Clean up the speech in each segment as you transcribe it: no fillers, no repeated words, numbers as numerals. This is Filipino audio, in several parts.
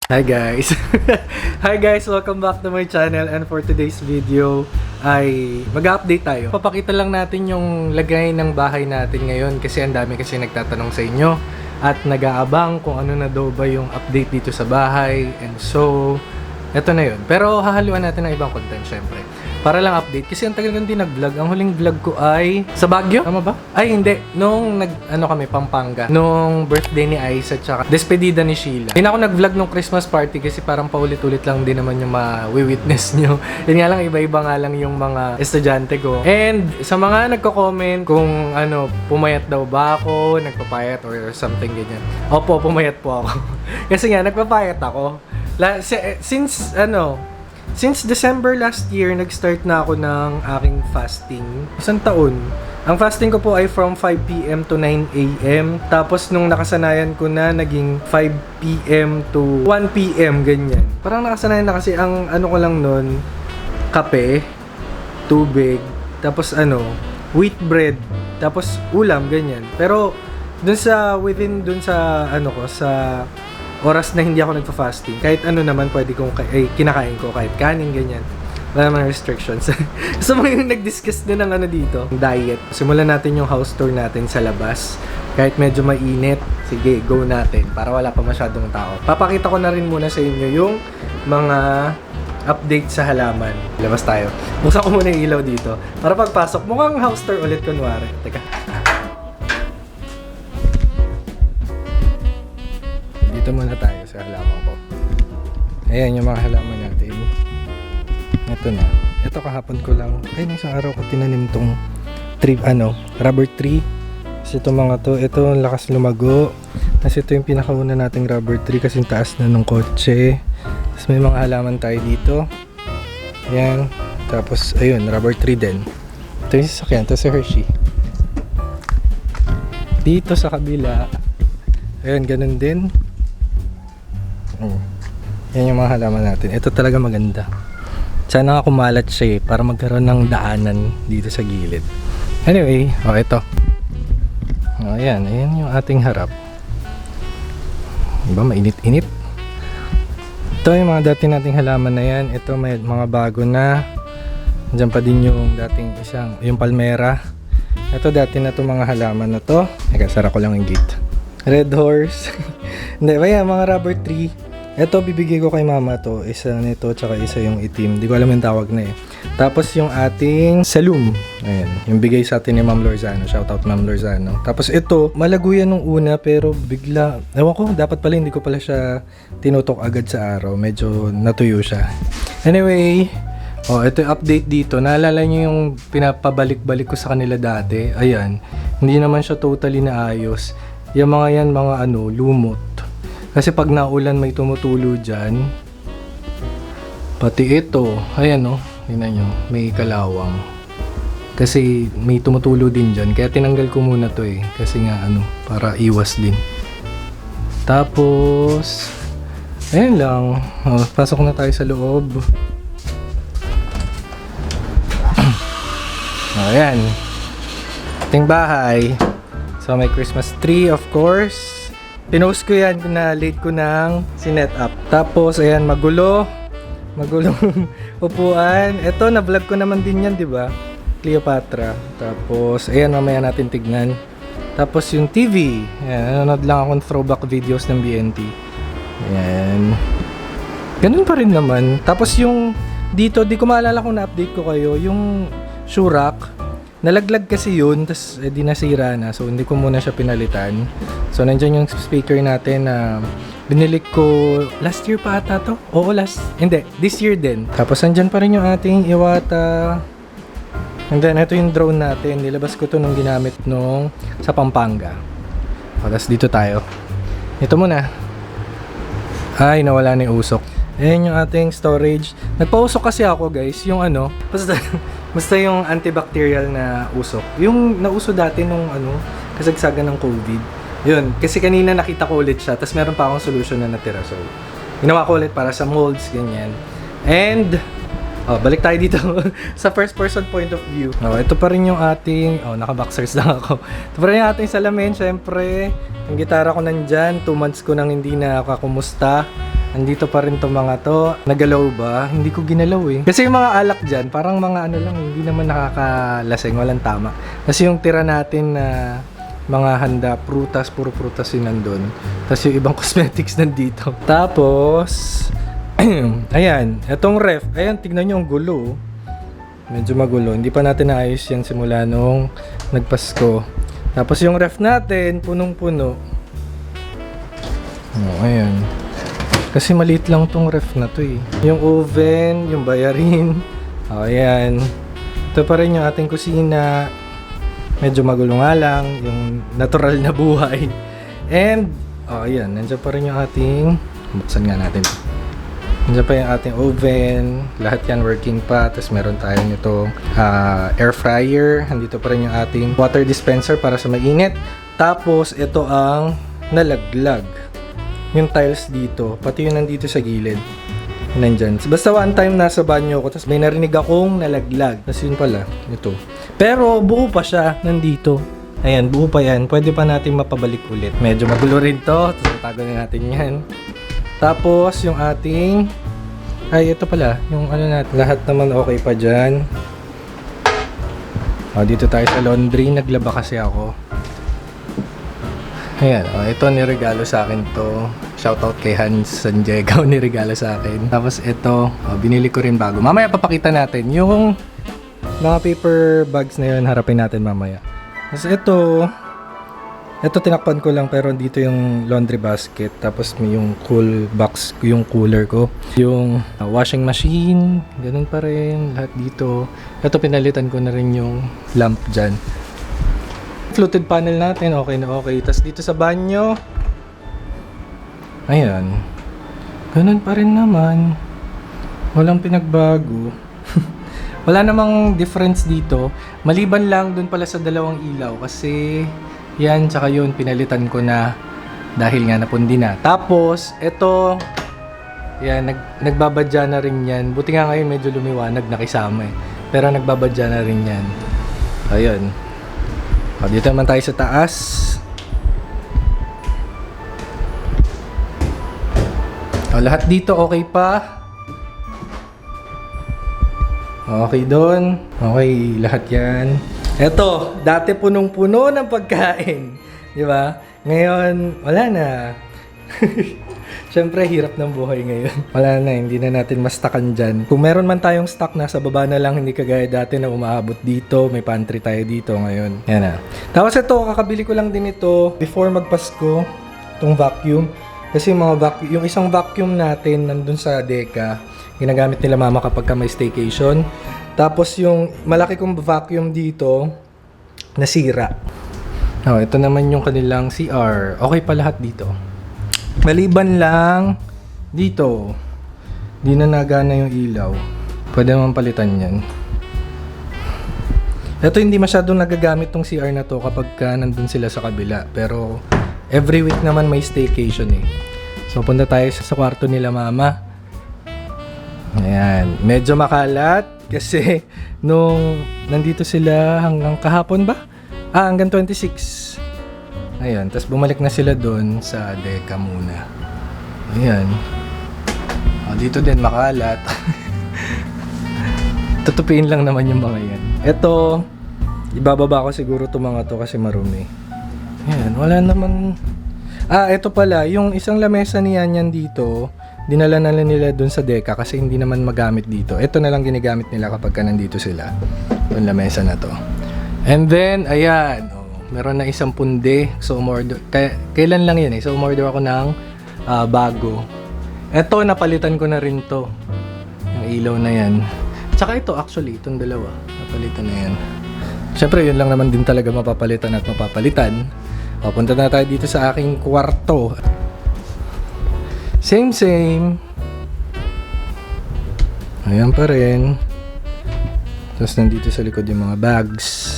Hi guys! Hi guys! Welcome back to my channel, and for today's video ay mag-update tayo. Papakita lang natin yung lagay ng bahay natin ngayon kasi ang dami kasi nagtatanong sa inyo at nag-aabang kung ano na daw ba yung update dito sa bahay, and so eto na yun. Pero hahaluan natin ng ibang content syempre. Para lang update kasi ang tagal ko din nag-vlog. Ang huling vlog ko ay sa Baguio. Tama ba? Ay hindi. Nung kami Pampanga. Nung birthday ni Aiza tsaka despedida ni Sheila. Hindi na ako nag-vlog nung Christmas party kasi parang paulit-ulit lang din naman yung ma-witness nyo. Yun nga lang, iba-iba nga lang yung mga estudyante ko. And sa mga nagko-comment kung pumayat daw ba ako, nagpapayat or something ganyan. Opo, pumayat po ako. Kasi nga, nagpapayat ako. Since December last year, nag-start na ako ng aking fasting. Isang taon. Ang fasting ko po ay from 5 p.m. to 9 a.m. Tapos nung nakasanayan ko na, naging 5 p.m. to 1 p.m. ganyan. Parang nakasanayan na kasi ang ko lang nun, kape, tubig, tapos wheat bread, tapos ulam, ganyan. Pero sa oras na hindi ako nagpa-fasting, kahit naman pwede kong kinakain ko, kahit kanin, ganyan. Wala naman restrictions. So mga yung nag-discuss din ng dito, diet. Simulan natin yung house tour natin sa labas. Kahit medyo mainit, sige, go natin para wala pa masyadong tao. Papakita ko na rin muna sa inyo yung mga update sa halaman. Labas tayo. Buksan ko muna yung ilaw dito. Para pagpasok, mukhang house tour ulit kunwari. Teka. Dito muna tayo sa halaman ko. Ayan yung mga halaman natin. Ito na. Ito kahapon ko lang. Ay, isang araw ko tinanim tong tree, rubber tree. Kasi ito mga to, ito ang lakas lumago. Kasi ito yung pinakauna nating rubber tree kasi taas na nung kotse. Tapos may mga halaman tayo dito. Ayan. Tapos, ayun, rubber tree din. Ito yung sasakyan. Ito si Hershey. Dito sa kabila. Ayun, ganun din. Yan yung mga halaman natin. Ito talaga maganda. Sana nga kumalat siya para magkaroon ng daanan dito sa gilid. Anyway, ito. Ayan yung ating harap. Diba, mainit-init. Ito yung mga dati nating halaman na yan. Ito may mga bago na. Diyan pa din yung dating yung palmera. Ito dati na itong mga halaman na to. Teka, sara ko lang yung gate. Red horse. Hindi, kaya mga rubber tree. Ito, bibigay ko kay mama to. Isa nito, tsaka isa yung itim. Di ko alam yung tawag na eh. Tapos yung ating salum. Ayan, yung bigay sa atin ni Ma'am Lorzano. Shoutout Ma'am Lorzano. Tapos ito, malago yan nung una, pero bigla, ewan ko, dapat pala hindi ko pala siya tinutok agad sa araw. Medyo natuyo siya. Anyway, ito yung update dito. Naalala nyo yung pinapabalik-balik ko sa kanila dati. Ayan, hindi naman siya totally naayos. Yung mga yan, mga lumot. Kasi pag naulan may tumutulo dyan. Pati ito, ayan tingnan nyo, may kalawang. Kasi may tumutulo din dyan. Kaya tinanggal ko muna to eh. Kasi nga para iwas din. Tapos, ayan lang. Pasok na tayo sa loob. Ayan. Ating bahay. So may Christmas tree of course. Pinost ko yan na late ko nang sinet up. Tapos ayan, magulong upuan. Ito na-vlog ko naman din yan, 'di ba? Cleopatra. Tapos ayan, mamaya natin tignan. Tapos yung TV. Ayan, nanonood lang akong throwback videos ng BNT. Ayan. Ganun pa rin naman. Tapos yung dito, di ko maalala kung na-update ko kayo, yung shoe rack. Nalaglag kasi yun, tas di nasira na. So hindi ko muna siya pinalitan. So nandiyan yung speaker natin na binili ko last year pa ata to. Oo, this year din. Tapos nandiyan pa rin yung ating Iwata. And then ito yung drone natin. Nilabas ko to nung ginamit sa Pampanga. Tapos dito tayo. Ito muna. Ay, nawala na yung usok. Ayan yung ating storage. Nagpausok kasi ako guys, yung basta yung antibacterial na usok. Yung nauso dati nung kasagsagan ng COVID. Yun, kasi kanina nakita ko ulit siya, tapos meron pa akong solution na natira. So, ginawa ko ulit para sa molds, ganyan. And, balik tayo dito sa first person point of view. Ito pa rin yung ating, naka-boxers lang ako. Ito pa rin yung ating salamin, syempre. Yung gitara ko nandyan, 2 months ko nang hindi nakakumusta. Andito pa rin to mga to. Nagalaw ba? Hindi ko ginalaw eh. Kasi yung mga alak dyan, parang mga ano lang, hindi naman nakakalaseng, walang tama. Kasi yung tira natin na mga handa, prutas, puro prutas yun nandun. Tapos yung ibang cosmetics nandito. Tapos, ayan, etong ref. Ayan, tignan nyo ang gulo. Medyo magulo. Hindi pa natin naayos yan simula nung nagpasko. Tapos yung ref natin, punong-puno. Oh, ayan. Kasi maliit lang tong ref na to eh. Yung oven, yung bayarin. O, ayan. Ito pa rin yung ating kusina. Medyo magulo nga lang. Yung natural na buhay. And, o, ayan. Nandiyan pa rin yung ating... Buksan nga natin. Nandiyan pa yung ating oven. Lahat yan working pa. Tapos meron tayo nitong air fryer. Nandito pa rin yung ating water dispenser para sa mainit. Tapos, ito ang nalaglag. Yung tiles dito, pati yung nandito sa gilid. Nandyan. Basta one time nasa banyo ko, tapos may narinig akong nalaglag. Tapos yun pala, ito. Pero buo pa siya, nandito. Ayan, buo pa yan. Pwede pa natin mapabalik ulit. Medyo magulo rin to, tapos tago na natin yan. Tapos yung ating... Ay, ito pala. Yung ano natin. Lahat naman okay pa dyan. O, dito tayo sa laundry. Naglaba kasi ako. Ayan, ito niregalo sa akin to. Shoutout kay Hans Sanjegao, niregalo sa akin. Tapos ito, binili ko rin bago. Mamaya papakita natin yung mga paper bags na yun, harapin natin mamaya. Tapos ito tinakpan ko lang pero dito yung laundry basket. Tapos may yung cool box, yung cooler ko. Yung washing machine, ganun pa rin, lahat dito. Ito pinalitan ko na rin yung lamp dyan. Fluted panel natin, okay na okay. Tapos dito sa banyo, ayan, ganun pa rin naman. Walang pinagbago. Wala namang difference dito. Maliban lang dun pala sa dalawang ilaw. Kasi yan, tsaka yun, pinalitan ko na dahil nga napundi na. Tapos, ito, yan, nagbabadya na rin yan. Buti nga ngayon medyo lumiwanag, nakisama eh. Pero nagbabadya na rin yan. Ayun. O, dito naman tayo sa taas. O, lahat dito okay pa. Okay doon. Okay, lahat yan. Eto, dati punong-puno ng pagkain. Di ba? Ngayon, wala na. Siyempre, hirap ng buhay ngayon. Wala na, hindi na natin mastakan dyan. Kung meron man tayong stock, nasa baba na lang, hindi kagaya dati na umaabot dito. May pantry tayo dito ngayon. Yan na. Tapos ito, kakabili ko lang din ito before magpasko. Itong vacuum. Kasi yung isang vacuum natin nandun sa Deka, ginagamit nila mama kapag ka may staycation. Tapos yung malaki kong vacuum dito, nasira. Oh, ito naman yung kanilang CR. Okay pa lahat dito. Maliban lang dito, di na nagana yung ilaw. Pwede naman palitan yan. Ito hindi masyadong nagagamit tong CR na to kapag nandun sila sa kabila. Pero every week naman may staycation eh. So punta tayo sa kwarto nila mama. Ayan, medyo makalat kasi nung nandito sila hanggang kahapon ba? Hanggang 26. Ayan, tapos bumalik na sila doon sa Deka muna. Ayan. O, dito din makalat. Tutupiin lang naman yung mga yan. Ito, ibababa ko siguro itong mga to kasi marumi. Ayan, wala naman. Ito pala, yung isang lamesa ni Yan dito, dinala na nila doon sa Deka kasi hindi naman magamit dito. Ito na lang ginagamit nila kapag nandito sila. Yung lamesa na to. And then, ayan. Meron na isang pundi. So, umorder. Kailan lang yan eh. So, umorder ako ng bago. Eto, napalitan ko na rin to. Yung ilaw na yan. Tsaka ito, actually, itong dalawa. Napalitan na yan. Siyempre, yun lang naman din talaga mapapalitan at mapapalitan. O, punta na tayo dito sa aking kwarto. Same. Ayan pa rin. Tapos, nandito sa likod yung mga bags.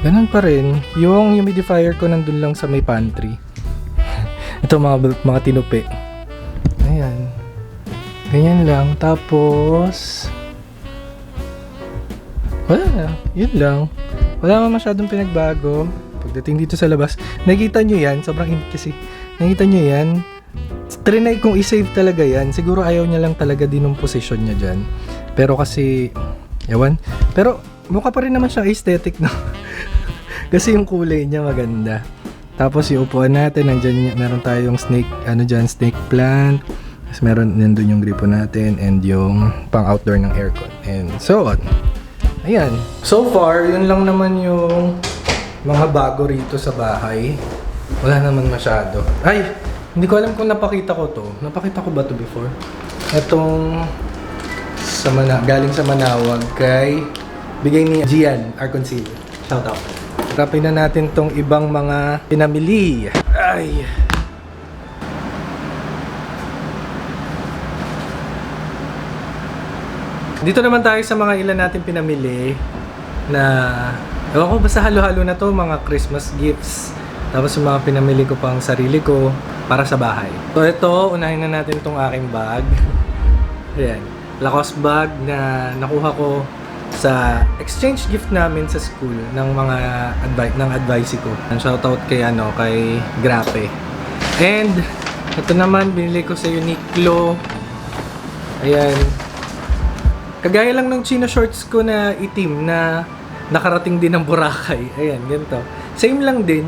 Ganun pa rin. Yung humidifier ko nandun lang sa may pantry. Ito mga tinupi. Ayan. Ganyan lang. Tapos wala na. Yun lang. Wala naman masyadong pinagbago. Pagdating dito sa labas, nakita nyo yan. Sobrang init kasi. Nakita nyo yan. trinay kong i-save talaga yan. Siguro ayaw niya lang talaga din ng position niya dyan. Pero kasi, ewan. Pero mukha pa rin naman siyang aesthetic, no? Kasi yung kulay niya maganda. Tapos yung upuan natin, nandyan, meron tayong snake, snake plant. Tapos meron nandun yung gripo natin and yung pang outdoor ng aircon. And so on. Ayan. So far, yun lang naman yung mga bago rito sa bahay. Wala naman masyado. Ay! Hindi ko alam kung napakita ko to. Napakita ko ba to before? Itong galing sa Manawag kay bigay ni Gian, our concealer. Shout out. Tapin na natin tong ibang mga pinamili. Ay! Dito naman tayo sa mga ilan natin pinamili na ewan ko, basta halo-halo na to, mga Christmas gifts. Tapos yung mga pinamili ko pang sarili ko para sa bahay. So ito, unahin na natin tong aking bag. Ayan. Lacoste bag na nakuha ko sa exchange gift namin sa school ng mga advice ko. Shoutout kay kay Grape. And ito naman binili ko sa Uniqlo. Ayan. Kagaya lang ng chino shorts ko na itim na nakarating din ng Boracay. Ayan, ganito. Same lang din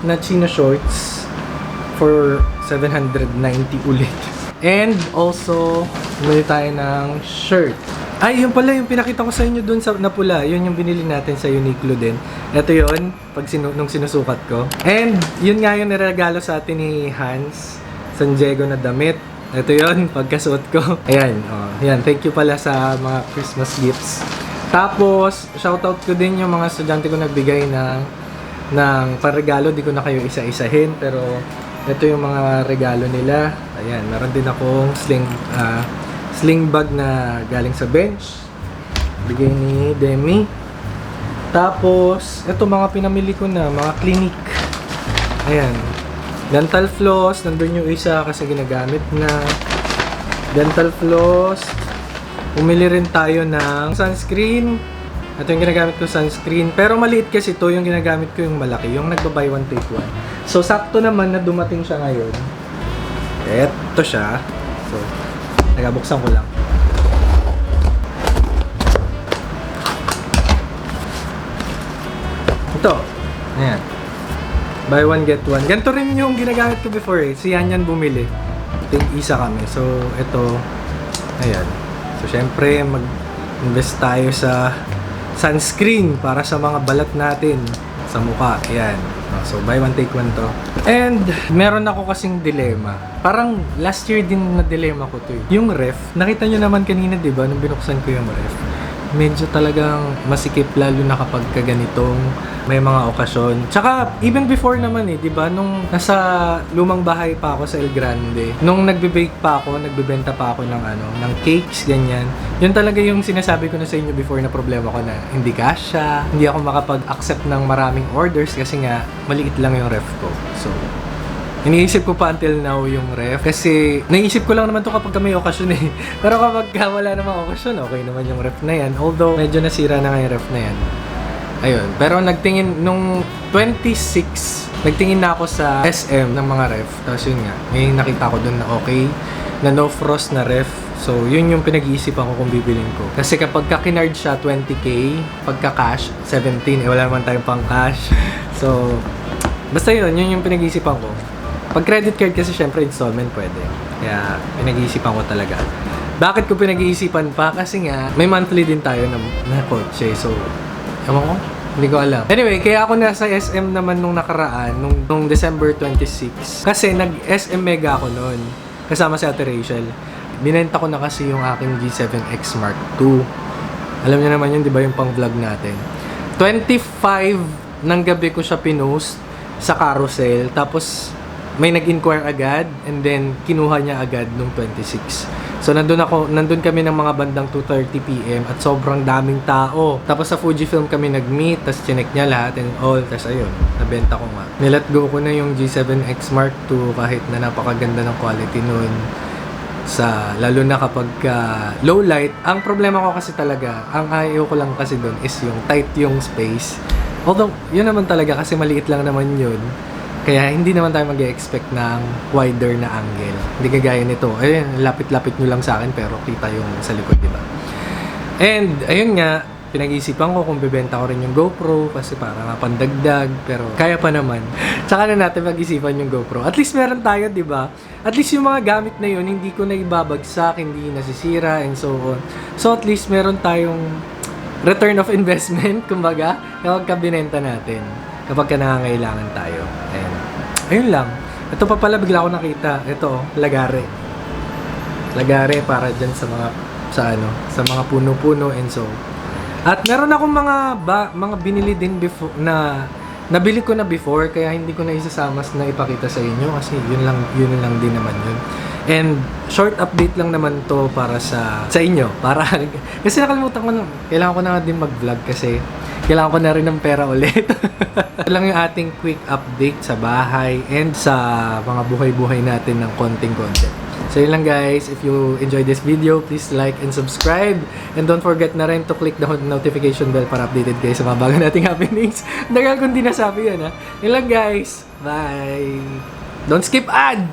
na chino shorts for 790 ulit. And also, bumili tayo ng shirt. Ay, yun pala yung pinakita ko sa inyo dun sa na pula. Yun yung binili natin sa Uniqlo din. Ito yun, nung sinusukat ko. And yun nga yung niregalo sa atin ni Hans San Diego na damit. Ito yun, pagkasuot ko. Ayan, yan. Thank you pala sa mga Christmas gifts. Tapos, shoutout ko din yung mga estudyante ko nagbigay ng parregalo. Di ko na kayo isa-isahin, pero ito yung mga regalo nila. Ayan, meron din akong sling bag na galing sa bench. Bigay ni Demi. Tapos, ito mga pinamili ko na, mga clinic. Ayan. Dental floss, nandun yung isa kasi ginagamit na. Dental floss. Umili rin tayo ng sunscreen. Ito yung ginagamit ko sunscreen. Pero maliit kasi ito, yung ginagamit ko yung malaki. Yung nagba-buy one take one. So, sakto naman na dumating siya ngayon. Ito siya. So, nagabuksan ko lang. Ito. Ayan. Buy one, get one. Ganito rin yung ginagamit ko before eh. Si Yan bumili. Isa kami. So, ito. Ayan. So, syempre, mag-invest tayo sa sunscreen para sa mga balat natin sa mukha. Ayan. So, buy one, take one to. And, meron ako kasing dilema. Parang last year din na dilema ko to eh. Yung ref, nakita nyo naman kanina, di ba, nung binuksan ko yung ref. Medyo talagang masikip lalo na kapag kaganitong may mga okasyon. Tsaka, even before naman eh, di ba, nung nasa lumang bahay pa ako sa El Grande, nung nagbe-bake pa ako, nagbebenta pa ako ng cakes, ganyan. Yun talaga yung sinasabi ko na sa inyo before na problema ko na hindi kasya, hindi ako makapag-accept ng maraming orders kasi nga, maliit lang yung ref ko. So, iniisip ko pa until now yung ref kasi naisip ko lang naman to kapag may okasyon eh. Pero kapag wala namang okasyon, okay naman yung ref na yan. Although, medyo nasira na nga yung ref na yan. Ayun. Pero nagtingin, nung 26, nagtingin na ako sa SM ng mga ref. Tapos yun nga, may nakita ko dun na okay, na no frost na ref. So, yun yung pinag-iisipan ko kung bibilin ko. Kasi kapag ka-kinard siya, 20k. Pagka cash, 17. Wala naman tayong pang cash. So, basta yun yung pinag-iisipan ko. Pag credit card kasi syempre installment pwede. Kaya pinag-iisipan ko talaga. Bakit ko pinag-iisipan pa? Kasi nga, may monthly din tayo na kotse. So, ewan ko, hindi ko alam. Anyway, kaya ako nasa SM naman nung nakaraan, nung December 26. Kasi nag-SM Mega ako noon. Kasama si Ate Rachel. Binenta ko na kasi yung aking G7X Mark II. Alam niyo naman yun, di ba, yung pang vlog natin. 25 ng gabi ko siya pinost sa carousel. Tapos, may nag-inquire agad and then kinuha niya agad nung 26. So nandun kami ng mga bandang 2:30 PM at sobrang daming tao. Tapos sa Fujifilm kami nag-meet, tapos chinek niya lahat and all. Tapos ayun, nabenta ko nga. Nilet go ko na yung G7X Mark II kahit na napakaganda ng quality nun. Lalo na kapag low light. Ang problema ko kasi talaga, ang ayaw ko lang kasi dun is yung tight yung space. Although, yun naman talaga kasi maliit lang naman yun. Kaya hindi naman tayo mag-expect ng wider na angle. Hindi kagaya nito. Ayun, lapit-lapit nyo lang sa akin pero kita yung sa likod, di ba? And, ayun nga, pinag-iisipan ko kung bebenta ko rin yung GoPro kasi para nga pandagdag, pero kaya pa naman. Tsaka na natin pag-isipan yung GoPro. At least meron tayo, di ba? At least yung mga gamit na yun, hindi ko na ibabagsak, hindi nasisira, and so on. So at least meron tayong return of investment, kumbaga, kapag kabinenta natin, kapag ka nangangailangan tayo. And, ayun lang. Ito pa pala, bigla ko nakita. Ito, lagare. Lagare para dyan sa mga puno-puno and so. At meron akong mga binili din before na nabili ko na before kaya hindi ko na isasama na ipakita sa inyo kasi yun lang din naman yun. And short update lang naman to para sa inyo. Kasi nakalimutan ko na, kailangan ko na din mag-vlog kasi kailangan ko na rin ng pera ulit. Ito lang yung ating quick update sa bahay and sa mga buhay-buhay natin ng konting-konti. So yun lang guys, if you enjoyed this video, please like and subscribe. And don't forget na rin to click the notification bell para updated kayo sa mga bago nating happenings. Dagal kong di nasabi yan ha. Yun lang guys, bye! Don't skip ad!